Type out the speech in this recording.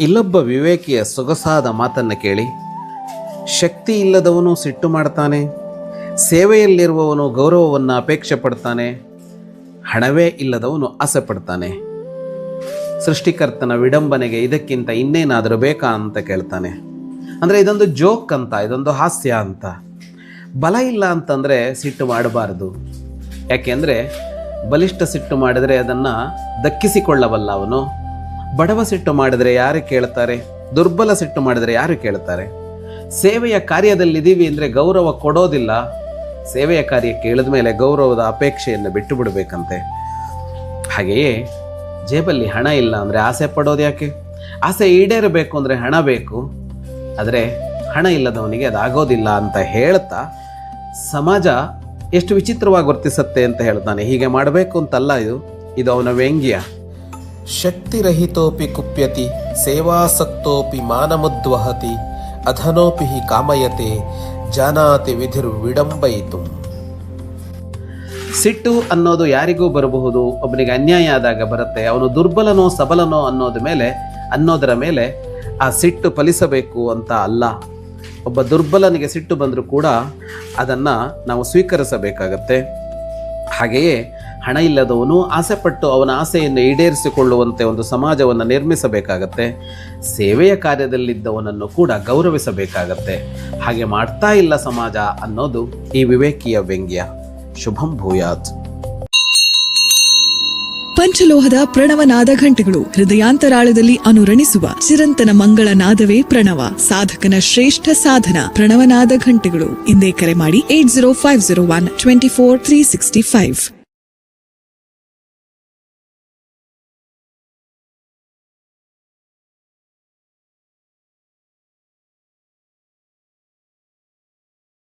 ಇಲ್ಲೊಬ್ಬ ವಿವೇಕಿಯ ಸೊಗಸಾದ ಮಾತನ್ನು ಕೇಳಿ, ಶಕ್ತಿ ಇಲ್ಲದವನು ಸಿಟ್ಟು ಮಾಡ್ತಾನೆ, ಸೇವೆಯಲ್ಲಿರುವವನು ಗೌರವವನ್ನು ಅಪೇಕ್ಷೆ ಪಡ್ತಾನೆ, ಹಣವೇ ಇಲ್ಲದವನು ಆಸೆ ಪಡ್ತಾನೆ. ಸೃಷ್ಟಿಕರ್ತನ ವಿಡಂಬನೆಗೆ ಇದಕ್ಕಿಂತ ಇನ್ನೇನಾದರೂ ಬೇಕಾ ಅಂತ ಕೇಳ್ತಾನೆ. ಅಂದರೆ ಇದೊಂದು ಜೋಕ್ ಅಂತ, ಇದೊಂದು ಹಾಸ್ಯ ಅಂತ. ಬಲ ಇಲ್ಲ ಅಂತಂದರೆ ಸಿಟ್ಟು ಮಾಡಬಾರ್ದು. ಯಾಕೆಂದರೆ ಬಲಿಷ್ಠ ಸಿಟ್ಟು ಮಾಡಿದರೆ ಅದನ್ನು ದಕ್ಕಿಸಿಕೊಳ್ಳಬಲ್ಲ ಅವನು. ಬಡವ ಸಿಟ್ಟು ಮಾಡಿದರೆ ಯಾರು ಕೇಳ್ತಾರೆ? ದುರ್ಬಲ ಸಿಟ್ಟು ಮಾಡಿದರೆ ಯಾರು ಕೇಳ್ತಾರೆ? ಸೇವೆಯ ಕಾರ್ಯದಲ್ಲಿದ್ದೀವಿ ಅಂದರೆ ಗೌರವ ಕೊಡೋದಿಲ್ಲ. ಸೇವೆಯ ಕಾರ್ಯಕ್ಕೆ ಇಳಿದ ಮೇಲೆ ಗೌರವದ ಅಪೇಕ್ಷೆಯನ್ನು ಬಿಟ್ಟು ಬಿಡಬೇಕಂತೆ. ಹಾಗೆಯೇ ಜೇಬಲ್ಲಿ ಹಣ ಇಲ್ಲ ಅಂದರೆ ಆಸೆ ಪಡೋದು ಯಾಕೆ? ಆಸೆ ಈಡೇರಬೇಕು ಅಂದರೆ ಹಣ ಬೇಕು. ಆದರೆ ಹಣ ಇಲ್ಲದವನಿಗೆ ಅದಾಗೋದಿಲ್ಲ ಅಂತ ಹೇಳ್ತಾ ಸಮಾಜ ಎಷ್ಟು ವಿಚಿತ್ರವಾಗಿ ವರ್ತಿಸುತ್ತೆ ಅಂತ ಹೇಳ್ತಾನೆ. ಹೀಗೆ ಮಾಡಬೇಕು ಅಂತಲ್ಲ, ಇದು ಅವನ ವ್ಯಂಗ್ಯ. ಶಕ್ತಿರಹಿತೋಪಿ ಕುಪ್ಯತಿ ಸೇವಾಸಕ್ತೋಪಿ ಮಾನಮುದ್ವಹತಿ ಅಧನೋಪಿ ಹಿ ಕಾಮಯತೆ ಜಾನಾತಿ ವಿಧಿರ್ ವಿಡಂಬಯಿತು. ಸಿಟ್ಟು ಅನ್ನೋದು ಯಾರಿಗೂ ಬರಬಹುದು. ಒಬ್ಬನಿಗೆ ಅನ್ಯಾಯ ಆದಾಗ ಬರುತ್ತೆ. ಅವನು ದುರ್ಬಲನೋ ಸಬಲನೋ ಅನ್ನೋದರ ಮೇಲೆ ಆ ಸಿಟ್ಟು ಫಲಿಸಬೇಕು ಅಂತ ಅಲ್ಲ. ಒಬ್ಬ ದುರ್ಬಲನಿಗೆ ಸಿಟ್ಟು ಬಂದರೂ ಕೂಡ ಅದನ್ನು ನಾವು ಸ್ವೀಕರಿಸಬೇಕಾಗತ್ತೆ. ಹಾಗೆಯೇ ಹಣ ಇಲ್ಲದವನು ಆಸೆಪಟ್ಟು ಅವನ ಆಸೆಯನ್ನು ಈಡೇರಿಸಿಕೊಳ್ಳುವಂತೆ ಒಂದು ಸಮಾಜವನ್ನು ನಿರ್ಮಿಸಬೇಕಾಗತ್ತೆ. ಸೇವೆಯ ಕಾರ್ಯದಲ್ಲಿದ್ದವನನ್ನು ಕೂಡ ಗೌರವಿಸಬೇಕಾಗತ್ತೆ. ಹಾಗೆ ಮಾಡ್ತಾ ಇಲ್ಲ ಸಮಾಜ ಅನ್ನೋದು ಈ ವಿವೇಕಿಯ ವ್ಯಂಗ್ಯ. ಶುಭಂ ಭೂಯಾತ್. ಪಂಚಲೋಹದ ಪ್ರಣವನಾದ ಘಂಟೆಗಳು ಹೃದಯಾಂತರಾಳದಲ್ಲಿ ಅನುರಣಿಸುವ ಚಿರಂತನ ಮಂಗಳ ನಾದವೇ ಪ್ರಣವ. ಸಾಧಕನ ಶ್ರೇಷ್ಠ ಸಾಧನ ಪ್ರಣವನಾದ ಘಂಟೆಗಳು. ಇಂದೇ ಕರೆ ಮಾಡಿ 8050124365.